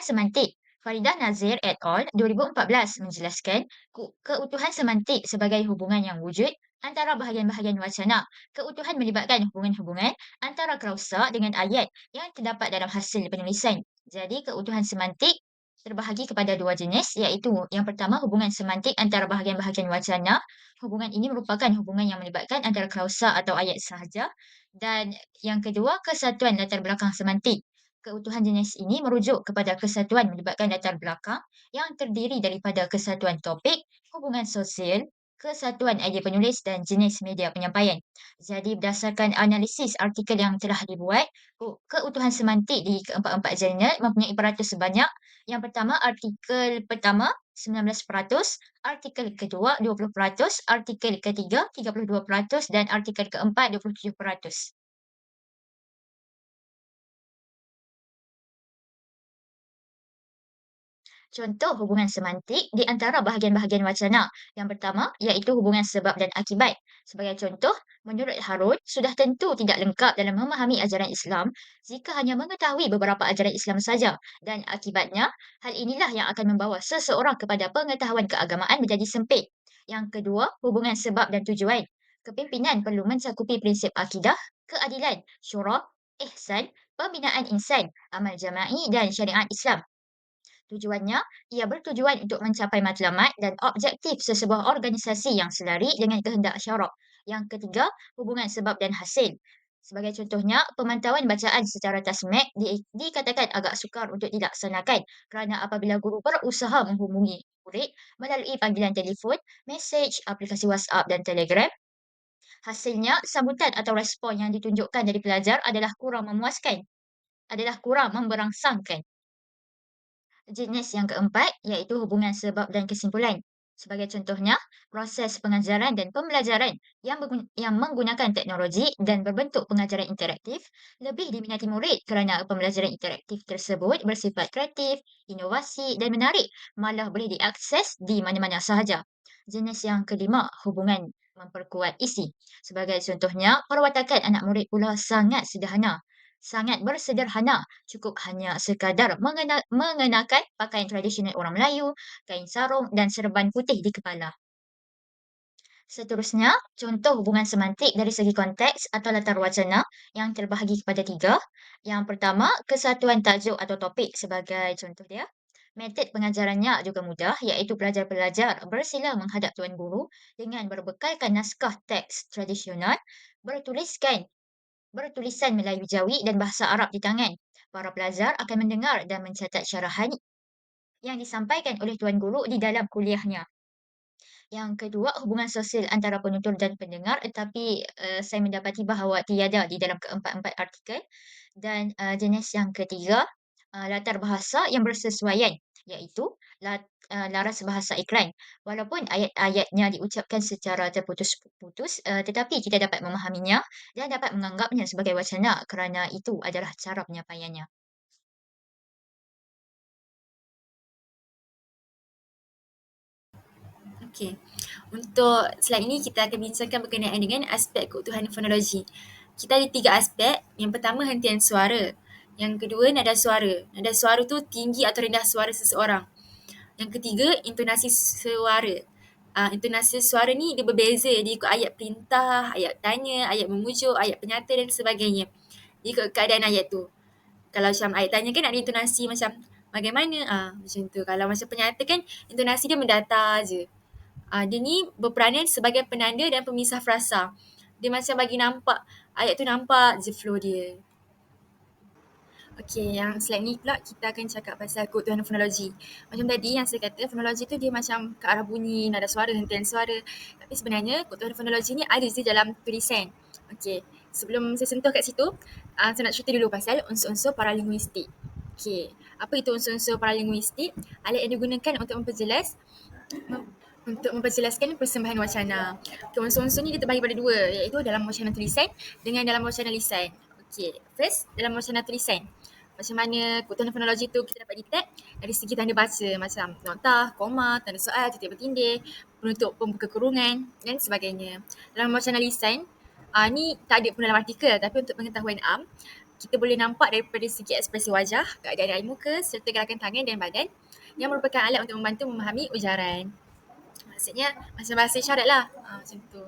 semantik. Faridah Nazir et al. 2014 menjelaskan keutuhan semantik sebagai hubungan yang wujud antara bahagian-bahagian wacana. Keutuhan melibatkan hubungan-hubungan antara klausa dengan ayat yang terdapat dalam hasil penulisan. Jadi keutuhan semantik terbahagi kepada dua jenis, iaitu yang pertama hubungan semantik antara bahagian-bahagian wacana. Hubungan ini merupakan hubungan yang melibatkan antara klausa atau ayat sahaja. Dan yang kedua, kesatuan latar belakang semantik. Keutuhan jenis ini merujuk kepada kesatuan melibatkan latar belakang yang terdiri daripada kesatuan topik, hubungan sosial, kesatuan idea penulis dan jenis media penyampaian. Jadi berdasarkan analisis artikel yang telah dibuat, keutuhan semantik di keempat-empat jurnal mempunyai peratus sebanyak. Yang pertama, artikel pertama 19%, artikel kedua 20%, artikel ketiga 32% dan artikel keempat 27%. Contoh hubungan semantik di antara bahagian-bahagian wacana. Yang pertama, iaitu hubungan sebab dan akibat. Sebagai contoh, menurut Harun, sudah tentu tidak lengkap dalam memahami ajaran Islam jika hanya mengetahui beberapa ajaran Islam saja. Dan akibatnya, hal inilah yang akan membawa seseorang kepada pengetahuan keagamaan menjadi sempit. Yang kedua, hubungan sebab dan tujuan. Kepimpinan perlu mencakupi prinsip akidah, keadilan, syura, ihsan, pembinaan insan, amal jama'i dan syariat Islam. Tujuannya, ia bertujuan untuk mencapai matlamat dan objektif sesebuah organisasi yang selari dengan kehendak syarak. Yang ketiga, hubungan sebab dan hasil. Sebagai contohnya, pemantauan bacaan secara tasmek dikatakan agak sukar untuk dilaksanakan kerana apabila guru berusaha menghubungi murid melalui panggilan telefon, mesej, aplikasi WhatsApp dan Telegram, hasilnya sambutan atau respon yang ditunjukkan dari pelajar adalah kurang memuaskan, adalah kurang memberangsangkan. Jenis yang keempat iaitu hubungan sebab dan kesimpulan. Sebagai contohnya, proses pengajaran dan pembelajaran yang menggunakan teknologi dan berbentuk pengajaran interaktif lebih diminati murid kerana pembelajaran interaktif tersebut bersifat kreatif, inovasi dan menarik, malah boleh diakses di mana-mana sahaja. Jenis yang kelima, hubungan memperkuat isi. Sebagai contohnya, perwatakan anak murid pula sangat sederhana. Sangat bersederhana, cukup hanya sekadar mengenakan pakaian tradisional orang Melayu, kain sarung dan serban putih di kepala. Seterusnya, contoh hubungan semantik dari segi konteks atau latar wacana yang terbahagi kepada tiga. Yang pertama, kesatuan tajuk atau topik sebagai contoh dia. Metod pengajarannya juga mudah, iaitu pelajar-pelajar bersila menghadap tuan guru dengan berbekalkan naskah teks tradisional, bertuliskan bertulisan Melayu Jawi dan bahasa Arab di tangan. Para pelajar akan mendengar dan mencatat syarahan yang disampaikan oleh tuan guru di dalam kuliahnya. Yang kedua, hubungan sosial antara penutur dan pendengar, tetapi saya mendapati bahawa tiada di dalam keempat-empat artikel. Dan jenis yang ketiga, latar bahasa yang bersesuaian, iaitu laras bahasa iklan. Walaupun ayat-ayatnya diucapkan secara terputus-putus, tetapi kita dapat memahaminya dan dapat menganggapnya sebagai wacana kerana itu adalah cara penyampaiannya. Okey. Untuk slide ini kita akan bincangkan berkenaan dengan aspek keutuhan fonologi. Kita ada tiga aspek. Yang pertama hentian suara. Yang kedua nada suara. Nada suara tu tinggi atau rendah suara seseorang. Yang ketiga intonasi suara. Intonasi suara ni dia berbeza, dia ikut ayat perintah, ayat tanya, ayat memujuk, ayat penyata dan sebagainya. Dia ikut keadaan ayat tu. Kalau macam ayat tanya kan ada intonasi macam bagaimana, macam tu. Kalau macam penyata kan intonasi dia mendatar je. Dia ni berperanan sebagai penanda dan pemisah frasa. Dia macam bagi nampak, ayat tu nampak je flow dia. Okey, yang slide ni pula kita akan cakap pasal keutuhan fonologi. Macam tadi yang saya kata, fonologi tu dia macam ke arah bunyi, nada suara, hentian suara. Tapi sebenarnya keutuhan fonologi ni ada je dalam tulisan. Okey, sebelum saya sentuh kat situ, saya nak cerita dulu pasal unsur-unsur paralinguistik. Okey, apa itu unsur-unsur paralinguistik? Alat yang digunakan untuk memperjelaskan persembahan wacana. Okay, unsur-unsur ni dia terbahagi pada dua, iaitu dalam wacana tulisan dengan dalam wacana lisan. Okay, first dalam wacana tulisan. Macam mana keutuhan fonologi tu kita dapat detect dari segi tanda baca macam noktah, koma, tanda soal, titik bertindih, penutup pembuka kurungan dan sebagainya. Dalam wacana lisan, ni tak ada pun dalam artikel tapi untuk pengetahuan am, kita boleh nampak daripada segi ekspresi wajah, keadaan air muka serta gerakan tangan dan badan yang merupakan alat untuk membantu memahami ujaran. Maksudnya macam bahasa isyarat lah. Macam tu.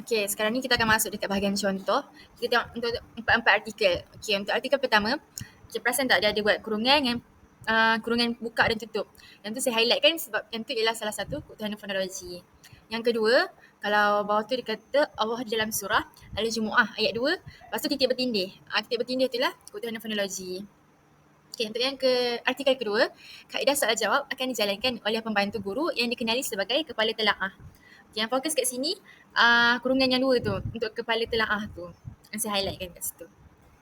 Okey, sekarang ni kita akan masuk dekat bahagian contoh. Kita tengok untuk empat-empat artikel. Okey, untuk artikel pertama, okay, perasan tak dia ada buat kurungan yang kurungan buka dan tutup. Yang tu saya highlight kan sebab yang tu ialah salah satu keutamaan fonologi. Yang kedua, kalau bawah tu dia kata Allah di dalam surah Al-Jumu'ah ayat 2, lepas tu titik bertindih. Titik bertindih itulah keutamaan fonologi. Okay, untuk yang artikel kedua, kaedah soal jawab akan dijalankan oleh pembantu guru yang dikenali sebagai kepala telaah. Yang fokus kat sini, kurungan yang 2 tu, untuk kepala telaah tu. Yang saya highlightkan kat situ.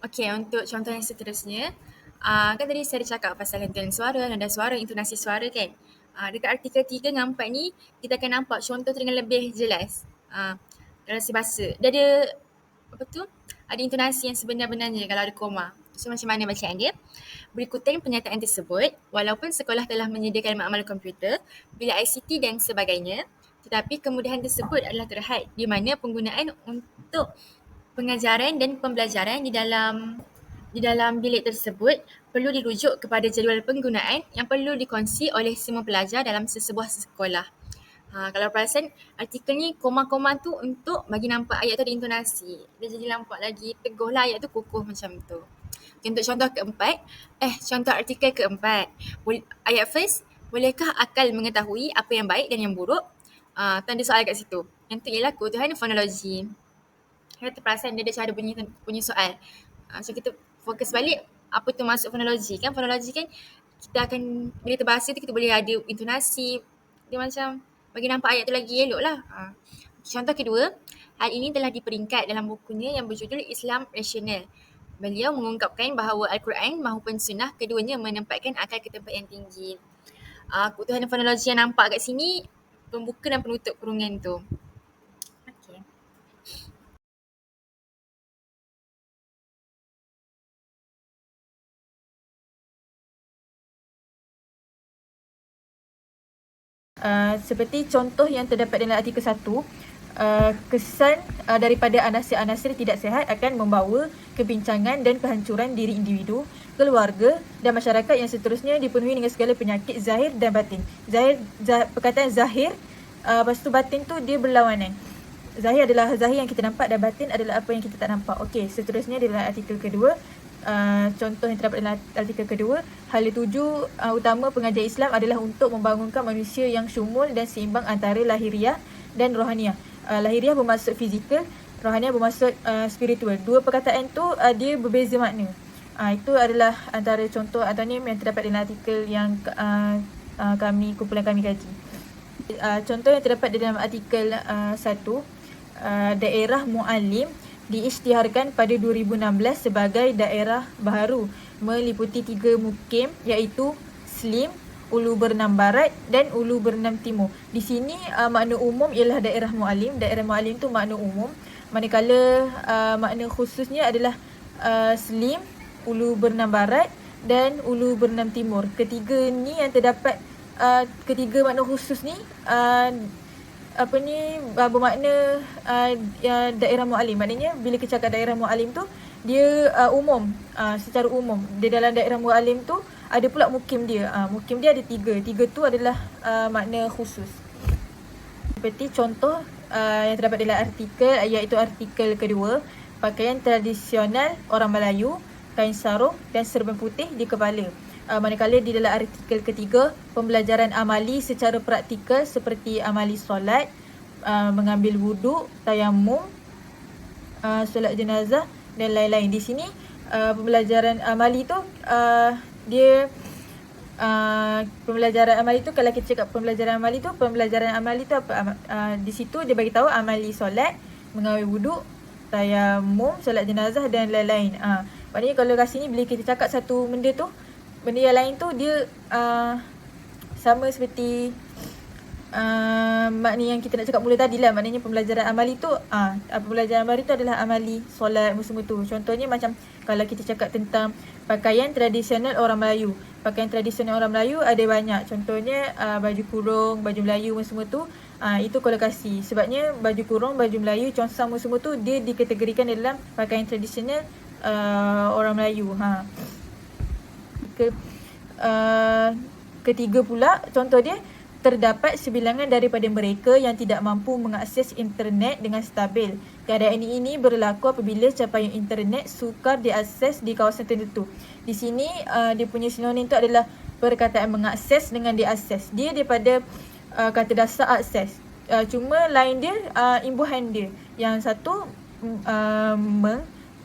Okay, untuk contoh yang seterusnya, kan tadi saya ada cakap pasal hentian suara, nada suara, intonasi suara kan. Dekat artikel 3 dengan 4 ni, kita akan nampak contoh tu dengan lebih jelas. Dalam bahasa, dia ada, ada intonasi yang sebenar-benarnya kalau ada koma. So macam mana bacaan dia? Berikutan pernyataan tersebut, walaupun sekolah telah menyediakan makmal komputer, bilik ICT dan sebagainya, tetapi kemudahan tersebut adalah terhad di mana penggunaan untuk pengajaran dan pembelajaran di dalam bilik tersebut perlu dirujuk kepada jadual penggunaan yang perlu dikongsi oleh semua pelajar dalam sesebuah sekolah. Kalau perasan, artikel ni koma-koma tu untuk bagi nampak ayat tu ada intonasi. Dia jadi nampak lagi teguh lah ayat tu kukuh macam tu. Untuk contoh keempat, contoh artikel keempat. Ayat first, bolehkah akal mengetahui apa yang baik dan yang buruk? Tanda soal kat situ. Yang tu ialah keutamaan fonologi. Kita terperasan dia ada cara bunyi soal. So kita fokus balik apa tu masuk fonologi. Kan fonologi kan kita akan, bila terbahasa tu kita boleh ada intonasi. Dia macam bagi nampak ayat tu lagi elok lah. Contoh kedua, hal ini telah diperingkat dalam bukunya yang berjudul Islam Rasional. Beliau mengungkapkan bahawa Al-Quran maupun Sunnah keduanya menempatkan akal ke tempat yang tinggi. Keutamaan fonologi yang nampak kat sini, pembuka dan penutup kurungan tu. Okay. Seperti contoh yang terdapat dalam artikel 1, kesan daripada anasir-anasir tidak sihat akan membawa kebincangan dan kehancuran diri individu, keluarga dan masyarakat yang seterusnya dipenuhi dengan segala penyakit zahir dan batin. Perkataan zahir, lepas tu batin tu dia berlawanan. Zahir adalah zahir yang kita nampak dan batin adalah apa yang kita tak nampak. Okey, seterusnya dalam artikel kedua, contoh yang terdapat dalam artikel kedua, hal tuju utama pengajar Islam adalah untuk membangunkan manusia yang syumul dan seimbang antara lahiriah dan rohaniah. Lahiriah bermaksud fizikal, rohaniah bermaksud spiritual. Dua perkataan tu dia berbeza makna. Itu adalah antara contoh anonim yang terdapat dalam artikel yang kumpulan kami kaji. Contoh yang terdapat dalam artikel 1, daerah Mu'alim diisytiharkan pada 2016 sebagai daerah baharu meliputi 3 mukim iaitu Slim, Ulu Bernam Barat dan Ulu Bernam Timur. Di sini makna umum ialah daerah Mu'alim. Daerah Mu'alim tu makna umum, manakala makna khususnya adalah Slim, Ulu Bernam Barat dan Ulu Bernam Timur. Ketiga ni yang terdapat, ketiga makna khusus ni bermakna daerah Mu'alim. Maknanya bila kita cakap daerah Mu'alim tu dia umum, secara umum. Di dalam daerah Mu'alim tu ada pula mukim dia. Mukim dia ada 3. 3 tu adalah makna khusus. Seperti contoh yang terdapat dalam artikel, iaitu artikel kedua, pakaian tradisional orang Melayu, kain sarung dan serban putih di kepala. Manakala di dalam artikel ketiga, pembelajaran amali secara praktikal seperti amali solat, mengambil wuduk, tayamum, solat jenazah dan lain-lain. Di sini pembelajaran amali tu pembelajaran amali tu, kalau kita cakap pembelajaran amali tu apa? Di situ dia bagi tahu amali solat, mengambil wuduk, tayamum, solat jenazah dan lain-lain. Maknanya kalau kat sini bila kita cakap satu benda tu, benda yang lain tu dia sama seperti makna yang kita nak cakap mula tadi lah. Maknanya pembelajaran amali tu, pembelajaran amali tu adalah amali solat semua tu. Contohnya macam kalau kita cakap tentang pakaian tradisional orang Melayu. Pakaian tradisional orang Melayu ada banyak. Contohnya baju kurung, baju Melayu semua tu. Itu kolokasi. Sebabnya baju kurung, baju Melayu, consang semua tu dia dikategorikan dalam pakaian tradisional orang Melayu. Ketiga pula, contoh dia, terdapat sebilangan daripada mereka yang tidak mampu mengakses internet dengan stabil. Keadaan ini berlaku apabila capaian internet sukar diakses di kawasan tertentu. Di sini dia punya sinonim tu adalah perkataan mengakses dengan diakses. Dia daripada kata dasar akses. Cuma lain dia imbuhan dia. Yang satu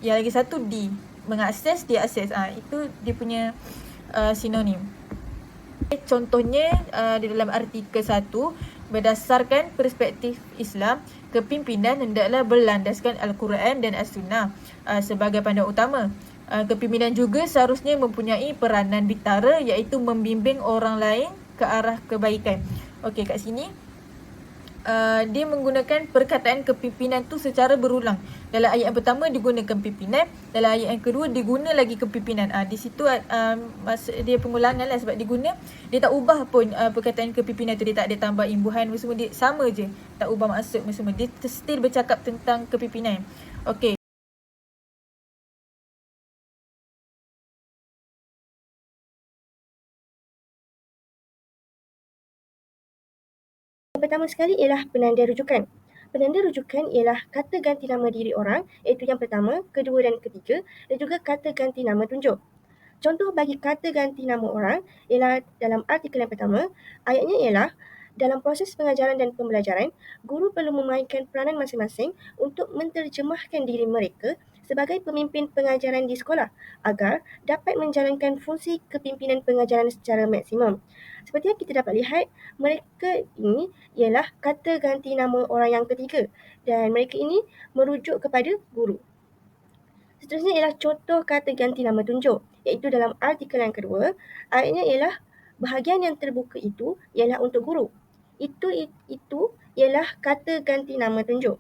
yang lagi satu di. Mengakses, diakses. Itu dia punya sinonim. Contohnya di dalam artikel 1, berdasarkan perspektif Islam, kepimpinan hendaklah berlandaskan Al-Quran dan As-Sunnah sebagai panduan utama. Kepimpinan juga seharusnya mempunyai peranan bitara, iaitu membimbing orang lain ke arah kebaikan. Okey, kat sini dia menggunakan perkataan kepimpinan tu secara berulang. Dalam ayat yang pertama digunakan pimpinan, dalam ayat yang kedua diguna lagi kepimpinan. Di situ maksud dia pengulangan lah, sebab dia tak ubah pun perkataan kepimpinan tu, dia tak ada tambah imbuhan semua, dia sama je, tak ubah maksud semua, dia still bercakap tentang kepimpinan. Okey. Yang pertama sekali ialah penanda rujukan. Penanda rujukan ialah kata ganti nama diri orang, iaitu yang pertama, kedua dan ketiga, dan juga kata ganti nama tunjuk. Contoh bagi kata ganti nama orang ialah dalam artikel yang pertama, ayatnya ialah dalam proses pengajaran dan pembelajaran, guru perlu memainkan peranan masing-masing untuk menterjemahkan diri mereka sebagai pemimpin pengajaran di sekolah agar dapat menjalankan fungsi kepimpinan pengajaran secara maksimum. Seperti yang kita dapat lihat, mereka ini ialah kata ganti nama orang yang ketiga dan mereka ini merujuk kepada guru. Seterusnya ialah contoh kata ganti nama tunjuk, iaitu dalam artikel yang kedua, ayatnya ialah bahagian yang terbuka itu ialah untuk guru. Itu ialah kata ganti nama tunjuk.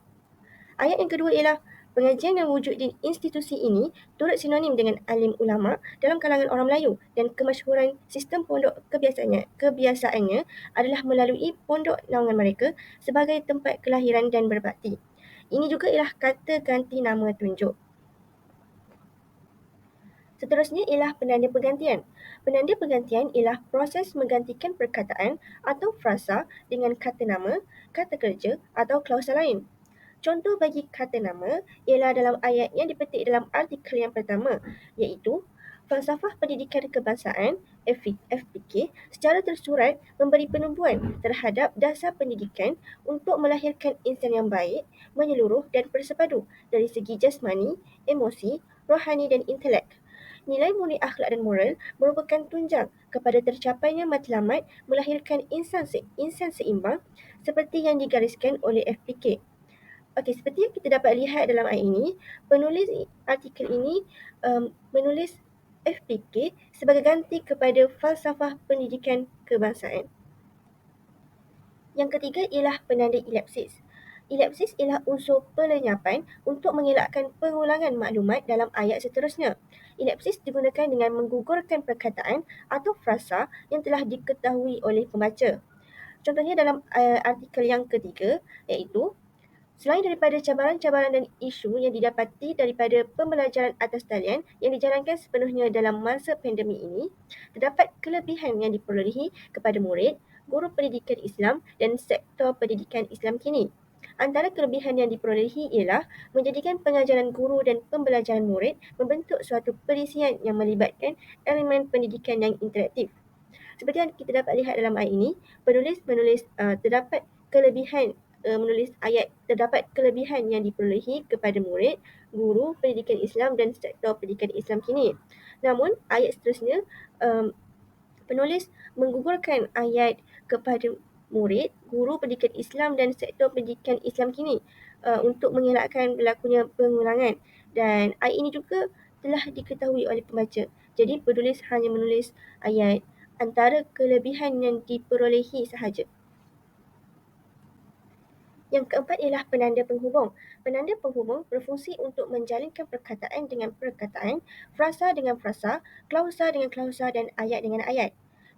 Ayat yang kedua ialah pengajian yang wujud di institusi ini turut sinonim dengan alim ulama dalam kalangan orang Melayu dan kemasyhuran sistem pondok kebiasaannya adalah melalui pondok naungan mereka sebagai tempat kelahiran dan berbakti. Ini juga ialah kata ganti nama tunjuk. Seterusnya ialah penanda pergantian. Penanda pergantian ialah proses menggantikan perkataan atau frasa dengan kata nama, kata kerja atau klausa lain. Contoh bagi kata nama ialah dalam ayat yang dipetik dalam artikel yang pertama, iaitu Falsafah Pendidikan Kebangsaan (FPK) secara tersurat memberi penumbuhan terhadap dasar pendidikan untuk melahirkan insan yang baik, menyeluruh dan bersepadu dari segi jasmani, emosi, rohani dan intelek. Nilai murni akhlak dan moral merupakan tunjang kepada tercapainya matlamat melahirkan insan seimbang seperti yang digariskan oleh FPK. Okey, seperti yang kita dapat lihat dalam ayat ini, penulis artikel ini menulis FPK sebagai ganti kepada falsafah pendidikan kebangsaan. Yang ketiga ialah penanda elipsis. Elipsis ialah unsur pelenyapan untuk mengelakkan pengulangan maklumat dalam ayat seterusnya. Elipsis digunakan dengan menggugurkan perkataan atau frasa yang telah diketahui oleh pembaca. Contohnya dalam artikel yang ketiga, iaitu selain daripada cabaran-cabaran dan isu yang didapati daripada pembelajaran atas talian yang dijalankan sepenuhnya dalam masa pandemik ini, terdapat kelebihan yang diperolehi kepada murid, guru pendidikan Islam dan sektor pendidikan Islam kini. Antara kelebihan yang diperolehi ialah menjadikan pengajaran guru dan pembelajaran murid membentuk suatu perisian yang melibatkan elemen pendidikan yang interaktif. Seperti yang kita dapat lihat dalam ayat ini, penulis menulis terdapat kelebihan yang diperolehi kepada murid, guru pendidikan Islam dan sektor pendidikan Islam kini. Namun, ayat seterusnya penulis menggugurkan ayat kepada murid, guru pendidikan Islam dan sektor pendidikan Islam kini untuk mengelakkan berlakunya pengulangan. Dan ayat ini juga telah diketahui oleh pembaca. Jadi penulis hanya menulis ayat antara kelebihan yang diperolehi sahaja. Yang keempat ialah penanda penghubung. Penanda penghubung berfungsi untuk menjalinkan perkataan dengan perkataan, frasa dengan frasa, klausa dengan klausa dan ayat dengan ayat.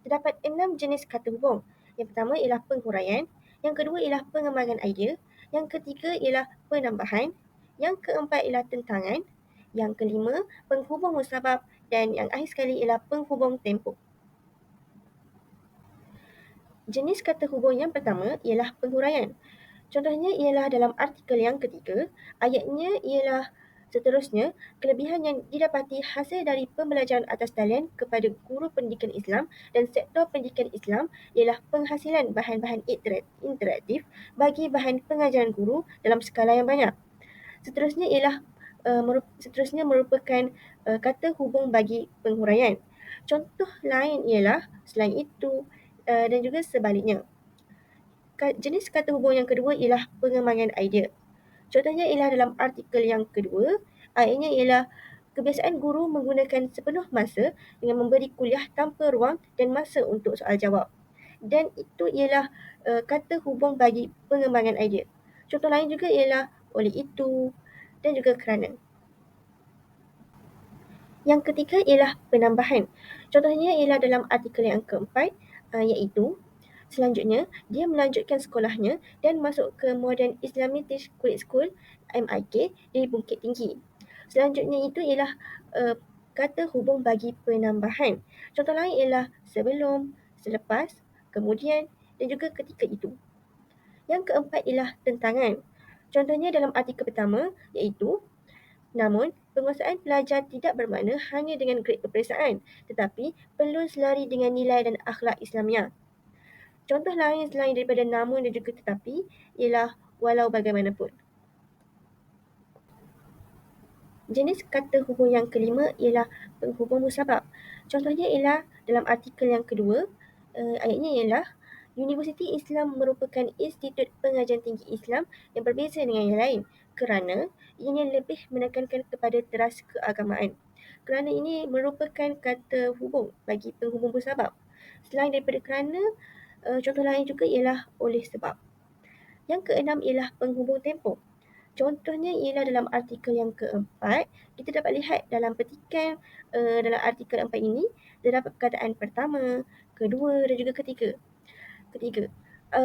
Terdapat 6 jenis kata hubung. Yang pertama ialah penghuraian, Yang kedua ialah pengembangan idea. Yang ketiga ialah penambahan. Yang keempat ialah tentangan. Yang kelima, penghubung musabab. Dan yang akhir sekali ialah penghubung tempoh. Jenis kata hubung yang pertama ialah penghuraian. Contohnya ialah dalam artikel yang ketiga, ayatnya ialah seterusnya, kelebihan yang didapati hasil dari pembelajaran atas talian kepada guru pendidikan Islam dan sektor pendidikan Islam ialah penghasilan bahan-bahan interaktif bagi bahan pengajaran guru dalam skala yang banyak. Seterusnya ialah seterusnya merupakan kata hubung bagi penghuraian. Contoh lain ialah selain itu dan juga sebaliknya. Jenis kata hubung yang kedua ialah pengembangan idea. Contohnya ialah dalam artikel yang kedua, ayatnya ialah kebiasaan guru menggunakan sepenuh masa dengan memberi kuliah tanpa ruang dan masa untuk soal jawab. Dan itu ialah kata hubung bagi pengembangan idea. Contoh lain juga ialah oleh itu dan juga kerana. Yang ketiga ialah penambahan. Contohnya ialah dalam artikel yang keempat, iaitu selanjutnya, dia melanjutkan sekolahnya dan masuk ke Modern Islamic Grade School MIK di Bukit Tinggi. Selanjutnya itu ialah kata hubung bagi penambahan. Contoh lain ialah sebelum, selepas, kemudian dan juga ketika itu. Yang keempat ialah tentangan. Contohnya dalam artikel pertama iaitu, namun penguasaan pelajar tidak bermakna hanya dengan grade peperiksaan, tetapi perlu selari dengan nilai dan akhlak Islamiah. Contoh lain selain daripada namun dan juga tetapi ialah walau bagaimanapun. Jenis kata hubung yang kelima ialah penghubung musabab. Contohnya ialah dalam artikel yang kedua, ayatnya ialah Universiti Islam merupakan institut pengajian tinggi Islam yang berbeza dengan yang lain kerana ianya lebih menekankan kepada teras keagamaan. Kerana ini merupakan kata hubung bagi penghubung musabab. Selain daripada kerana, contoh lain juga ialah oleh sebab. Yang keenam ialah penghubung tempoh. Contohnya ialah dalam artikel yang keempat, kita dapat lihat dalam petikan dalam artikel 4 ini, terdapat perkataan pertama, kedua dan juga ketiga.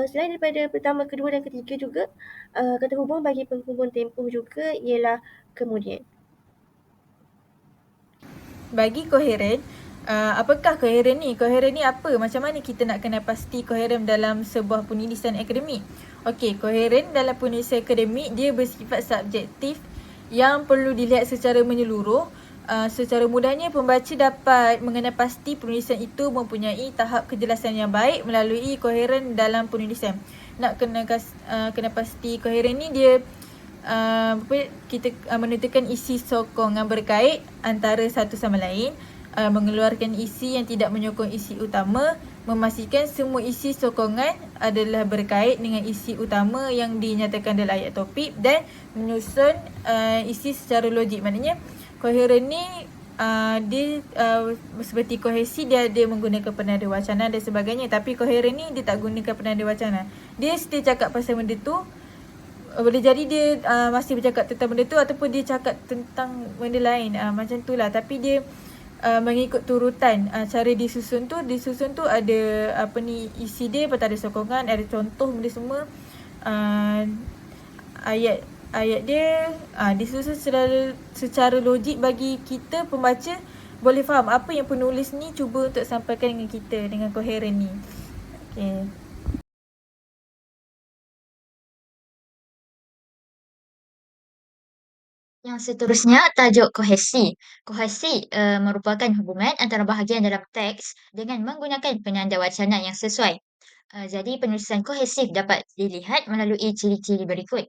Selain daripada pertama, kedua dan ketiga juga, kata hubung bagi penghubung tempoh juga ialah kemudian. Bagi koheren, apakah koheren ni? Koheren ni apa? Macam mana kita nak kenal pasti koheren dalam sebuah penulisan akademik? Okey, koheren dalam penulisan akademik dia bersifat subjektif yang perlu dilihat secara menyeluruh. Secara mudahnya pembaca dapat mengenal pasti penulisan itu mempunyai tahap kejelasan yang baik melalui koheren dalam penulisan. Nak kena pasti koheren ni dia kita menentukan isi sokongan berkait antara satu sama lain, mengeluarkan isi yang tidak menyokong isi utama, memastikan semua isi sokongan adalah berkait dengan isi utama yang dinyatakan dalam ayat topik dan menyusun isi secara logik. Maknanya koheren ni dia seperti kohesi, dia menggunakan penanda wacana dan sebagainya, tapi koheren ni dia tak gunakan penanda wacana. Dia still cakap pasal benda tu. Boleh jadi dia masih bercakap tentang benda tu ataupun dia cakap tentang benda lain, macam tu lah. Tapi dia mengikut turutan cara disusun tu ada isi dia, lepas ada sokongan, ada contoh benda semua. Ayat dia disusun secara logik bagi kita pembaca boleh faham apa yang penulis ni cuba untuk sampaikan dengan kita dengan koheren ni. Okay. Yang seterusnya, tajuk kohesi. Kohesi merupakan hubungan antara bahagian dalam teks dengan menggunakan penanda wacana yang sesuai. Jadi penulisan kohesif dapat dilihat melalui ciri-ciri berikut,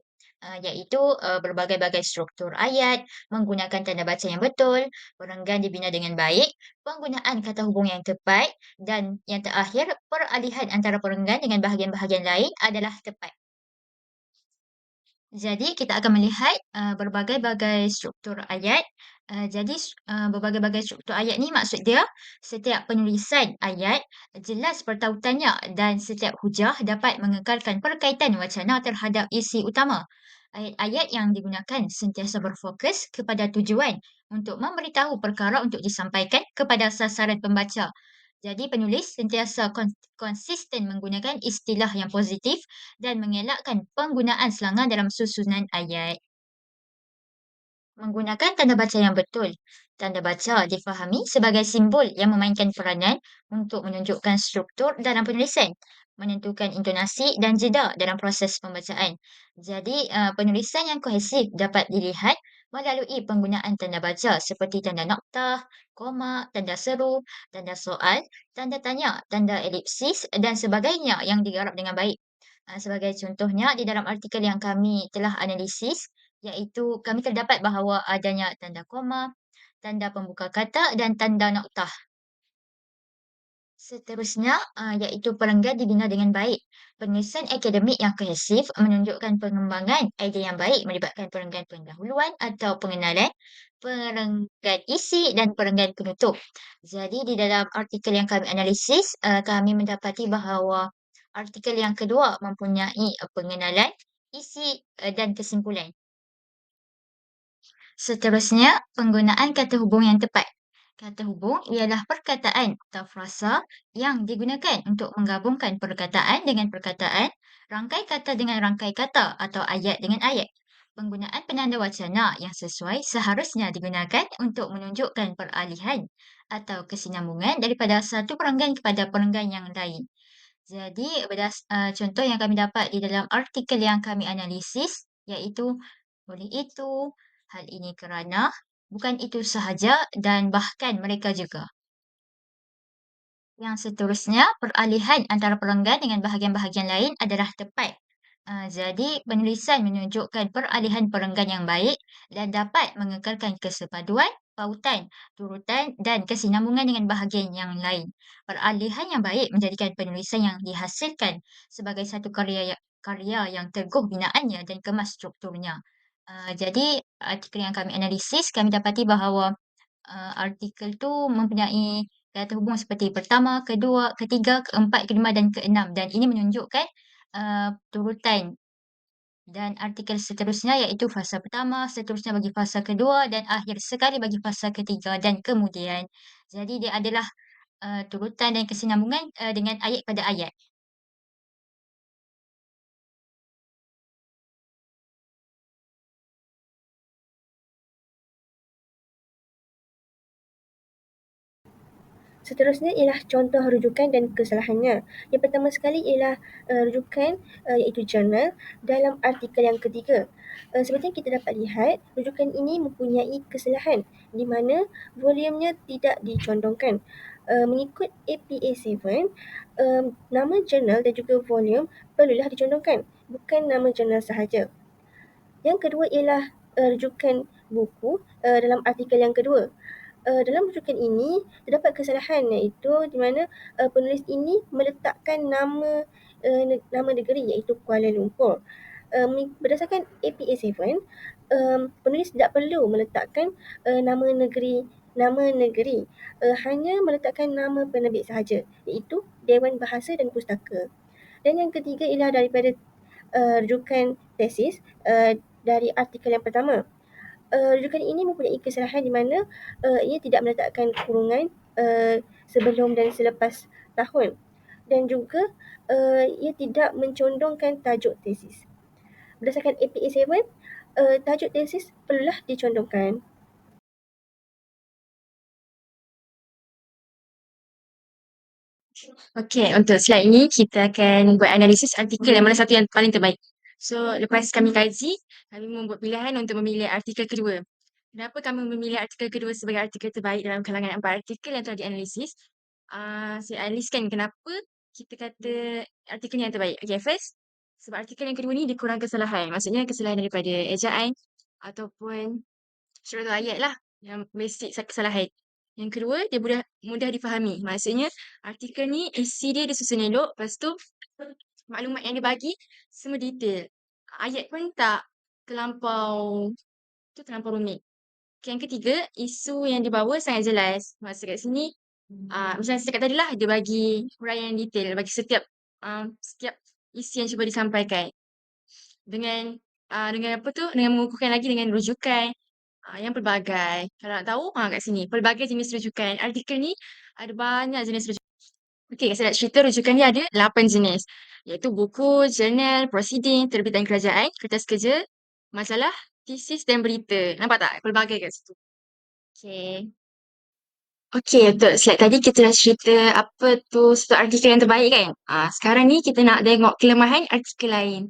iaitu berbagai-bagai struktur ayat, menggunakan tanda baca yang betul, perenggan dibina dengan baik, penggunaan kata hubung yang tepat, dan yang terakhir, peralihan antara perenggan dengan bahagian-bahagian lain adalah tepat. Jadi kita akan melihat berbagai-bagai struktur ayat. Berbagai-bagai struktur ayat ni maksud dia setiap penulisan ayat jelas pertautannya dan setiap hujah dapat mengekalkan perkaitan wacana terhadap isi utama. Ayat-ayat yang digunakan sentiasa berfokus kepada tujuan untuk memberitahu perkara untuk disampaikan kepada sasaran pembaca. Jadi penulis sentiasa konsisten menggunakan istilah yang positif dan mengelakkan penggunaan slangan dalam susunan ayat. Menggunakan tanda baca yang betul. Tanda baca difahami sebagai simbol yang memainkan peranan untuk menunjukkan struktur dalam penulisan, menentukan intonasi dan jeda dalam proses pembacaan. Jadi, penulisan yang kohesif dapat dilihat melalui penggunaan tanda baca seperti tanda noktah, koma, tanda seru, tanda soal, tanda tanya, tanda elipsis dan sebagainya yang digarap dengan baik. Sebagai contohnya, di dalam artikel yang kami telah analisis, iaitu kami terdapat bahawa adanya tanda koma, tanda pembuka kata dan tanda noktah. Seterusnya, iaitu perenggan dibina dengan baik. Penulisan akademik yang kohesif menunjukkan pengembangan idea yang baik melibatkan perenggan pendahuluan atau pengenalan, perenggan isi dan perenggan penutup. Jadi di dalam artikel yang kami analisis, kami mendapati bahawa artikel yang kedua mempunyai pengenalan, isi dan kesimpulan. Seterusnya, penggunaan kata hubung yang tepat. Kata hubung ialah perkataan atau frasa yang digunakan untuk menggabungkan perkataan dengan perkataan, rangkai kata dengan rangkai kata atau ayat dengan ayat. Penggunaan penanda wacana yang sesuai seharusnya digunakan untuk menunjukkan peralihan atau kesinambungan daripada satu perenggan kepada perenggan yang lain. Jadi, contoh yang kami dapat di dalam artikel yang kami analisis, iaitu oleh itu, hal ini kerana, bukan itu sahaja dan bahkan mereka juga. Yang seterusnya, peralihan antara perenggan dengan bahagian-bahagian lain adalah tepat. Jadi, penulisan menunjukkan peralihan perenggan yang baik dan dapat mengekalkan kesepaduan, pautan, turutan dan kesinambungan dengan bahagian yang lain. Peralihan yang baik menjadikan penulisan yang dihasilkan sebagai satu karya yang teguh binaannya dan kemas strukturnya. Jadi, artikel yang kami analisis, kami dapati bahawa artikel tu mempunyai kata hubung seperti pertama, kedua, ketiga, keempat, kelima dan keenam dan ini menunjukkan turutan dan artikel seterusnya iaitu fasa pertama, seterusnya bagi fasa kedua dan akhir sekali bagi fasa ketiga dan kemudian. Jadi dia adalah turutan dan kesinambungan dengan ayat pada ayat. Seterusnya ialah contoh rujukan dan kesalahannya. Yang pertama sekali ialah rujukan iaitu jurnal dalam artikel yang ketiga. Seperti yang kita dapat lihat, rujukan ini mempunyai kesalahan di mana volumenya tidak dicondongkan. Mengikut APA 7, nama jurnal dan juga volume perlulah dicondongkan, bukan nama jurnal sahaja. Yang kedua ialah rujukan buku dalam artikel yang kedua. Dalam rujukan ini terdapat kesalahan iaitu di mana penulis ini meletakkan nama negeri iaitu Kuala Lumpur. Berdasarkan APA 7, penulis tidak perlu meletakkan nama negeri, hanya meletakkan nama penerbit sahaja iaitu Dewan Bahasa dan Pustaka. Dan yang ketiga ialah daripada rujukan tesis dari artikel yang pertama. Rujukan ini mempunyai kesalahan di mana ia tidak meletakkan kurungan sebelum dan selepas tahun dan juga ia tidak mencondongkan tajuk tesis. Berdasarkan APA 7, tajuk tesis perlulah dicondongkan. Okey, untuk slide ini kita akan buat analisis artikel yang mana satu yang paling terbaik. So, lepas kami kaji, kami membuat pilihan untuk memilih artikel kedua. Kenapa kami memilih artikel kedua sebagai artikel terbaik dalam kalangan 4 artikel yang telah dianalisis? Saya analiskan kenapa kita kata artikel yang terbaik. Okay, first, sebab artikel yang kedua ni dia kurang kesalahan. Maksudnya kesalahan daripada ejaan ataupun struktur ayat lah yang basic kesalahan. Yang kedua, dia mudah difahami. Maksudnya, artikel ni isi dia disusun elok, lepas tu maklumat yang dibagi semua detail. Ayat pun tak terlampau rumit. Yang ketiga, isu yang dibawa sangat jelas. Maksud kat sini, macam saya cakap tadi lah, dia bagi huraian yang detail bagi setiap isi yang cuba disampaikan. Dengan dengan mengukuhkan lagi dengan rujukan yang pelbagai. Kalau nak tahu, kat sini pelbagai jenis rujukan. Artikel ni ada banyak jenis rujukan. Okey, saya nak cerita rujukannya ada 8 jenis, iaitu buku, jurnal, prosiding, terbitan kerajaan, kertas kerja, majalah, tesis dan berita. Nampak tak? Pelbagai kat situ. Okey. Okey, untuk slide tadi kita dah cerita apa tu satu artikel yang terbaik kan? Sekarang ni kita nak tengok kelemahan artikel lain.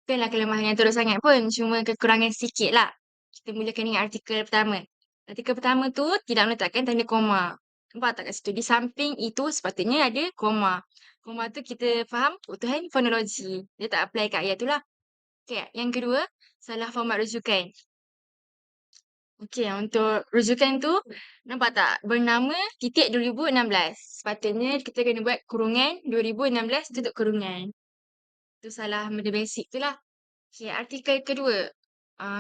Bukanlah kelemahan yang teruk sangat pun, cuma kekurangan sikit lah. Kita mulakan dengan artikel pertama. Artikel pertama tu tidak meletakkan tanda koma. Nampak tak kat situ? Di samping itu sepatutnya ada koma. Koma tu kita faham kebutuhan fonologi. Dia tak apply kat ayat tu lah. Okay, yang kedua, salah format rujukan. Okey, untuk rujukan tu, nampak tak? Bernama titik 2016. Sepatutnya kita kena buat kurungan 2016 tutup kurungan. Tu salah benda basic tu lah. Okey, artikel kedua.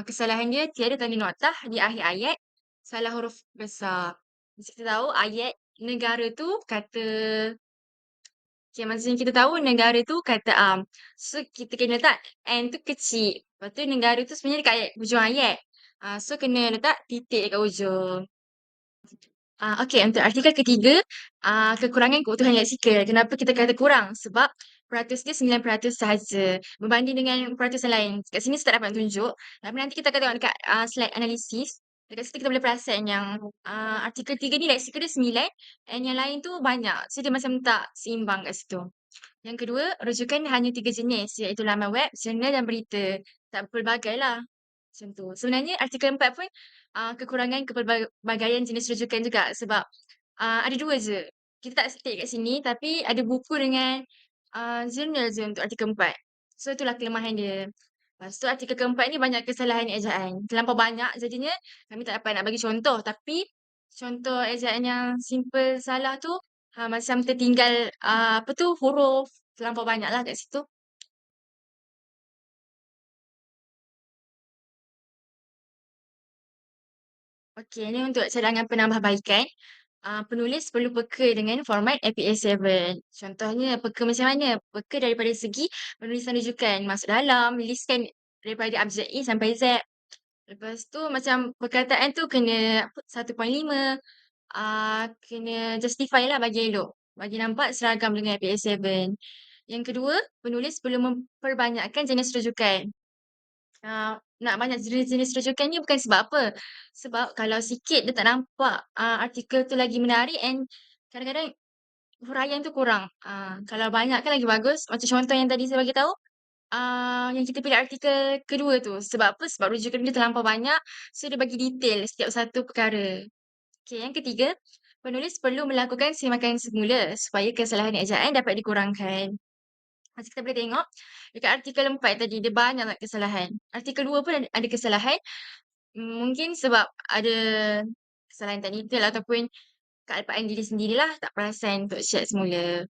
Kesalahan dia tiada tanda noktah di akhir ayat. Salah huruf besar. Mesti kita tahu ayat negara tu kata okey, macam kita tahu negara tu kata am. So kita kena letak N tu kecil. Lepas tu negara tu sebenarnya dekat ayat, hujung ayat. So kena letak titik dekat ujung. Okey, untuk artikel ketiga, kekurangan kebutuhan leksikal. Kenapa kita kata kurang? Sebab peratus dia 9% sahaja berbanding dengan peratus yang lain. Kat sini saya tak dapat tunjuk, tapi nanti kita akan tengok dekat slide analisis. Dekat situ kita boleh perasan yang artikel 3 ni leksikal dia 9 and yang lain tu banyak. So dia macam tak seimbang kat situ. Yang kedua, rujukan hanya 3 jenis iaitu laman web, jurnal dan berita. Tak pelbagai lah. Macam tu. Sebenarnya artikel 4 pun kekurangan kepelbagaian jenis rujukan juga sebab ada 2 je. Kita tak state kat sini tapi ada buku dengan jurnal je untuk artikel 4. So itulah kelemahan dia. Lepas tu artikel keempat ni banyak kesalahan ejaan. Terlampau banyak jadinya kami tak dapat nak bagi contoh tapi contoh ejaan yang simple salah tu macam tertinggal apa tu huruf terlampau banyak lah kat situ. Okey, ni untuk cadangan penambahbaikan. Penulis perlu peka dengan format APA7. Contohnya peka macam mana? Peka daripada segi penulisan rujukan. Masuk dalam, listkan daripada abjad A sampai Z. Lepas tu macam perkataan tu kena 1.5. Kena justify lah bagi elok. Bagi nampak seragam dengan APA7. Yang kedua, penulis perlu memperbanyakkan jenis rujukan. Nak banyak jenis-jenis rujukan ni bukan sebab apa. Sebab kalau sikit dia tak nampak artikel tu lagi menarik and kadang-kadang huraian tu kurang. Kalau banyak kan lagi bagus. Macam contoh yang tadi saya bagi tahu, yang kita pilih artikel kedua tu. Sebab apa? Sebab rujukan dia terlampau banyak. So dia bagi detail setiap satu perkara. Okey, yang ketiga, penulis perlu melakukan semakan semula supaya kesalahan ejaan dapat dikurangkan. Macam kita boleh tengok, dekat artikel 4 tadi, dia banyak sangat kesalahan. Artikel 2 pun ada kesalahan. Mungkin sebab ada kesalahan teknikal ataupun kealpaan diri sendirilah tak perasan untuk siap semula.